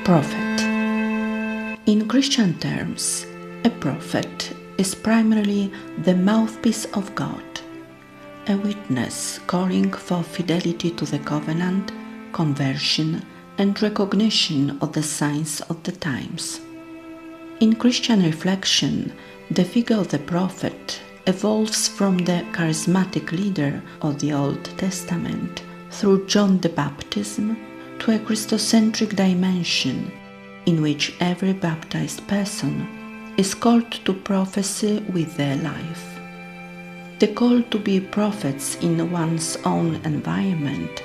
Prophet. In Christian terms, a prophet is primarily the mouthpiece of God, a witness calling for fidelity to the covenant, conversion, and recognition of the signs of the times. In Christian reflection, the figure of the prophet evolves from the charismatic leader of the Old Testament through John the Baptism to a Christocentric dimension in which every baptized person is called to prophecy with their life. The call to be prophets in one's own environment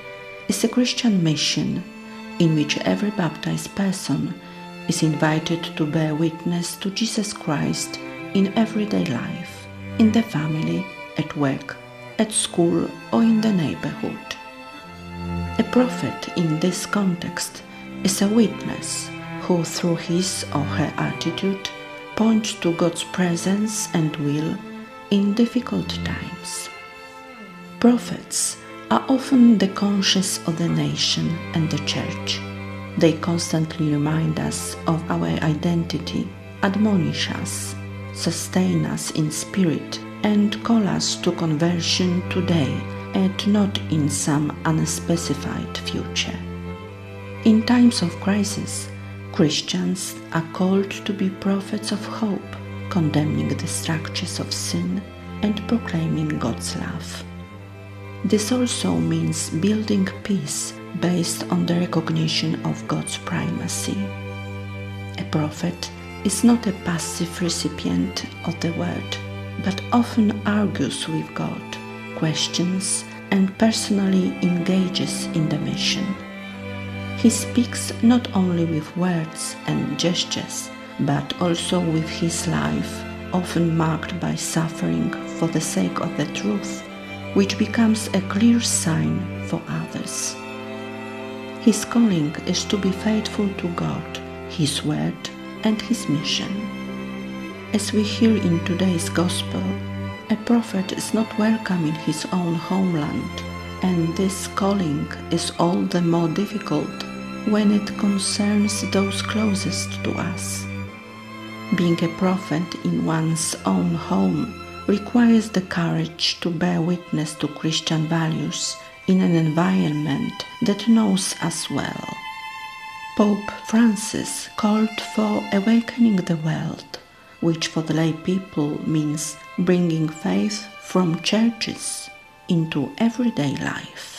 is a Christian mission in which every baptized person is invited to bear witness to Jesus Christ in everyday life, in the family, at work, at school, or in the neighborhood. A prophet in this context is a witness who, through his or her attitude, points to God's presence and will in difficult times. Prophets are often the conscience of the nation and the church. They constantly remind us of our identity, admonish us, sustain us in spirit, and call us to conversion today and not in some unspecified future. In times of crisis, Christians are called to be prophets of hope, condemning the structures of sin and proclaiming God's love. This also means building peace based on the recognition of God's primacy. A prophet is not a passive recipient of the word, but often argues with God, questions, and personally engages in the mission. He speaks not only with words and gestures, but also with his life, often marked by suffering for the sake of the truth, which becomes a clear sign for others. His calling is to be faithful to God, His Word, and His mission. As we hear in today's Gospel, a prophet is not welcome in his own homeland, and this calling is all the more difficult when it concerns those closest to us. Being a prophet in one's own home requires the courage to bear witness to Christian values in an environment that knows us well. Pope Francis called for awakening the world, which for the lay people means bringing faith from churches into everyday life.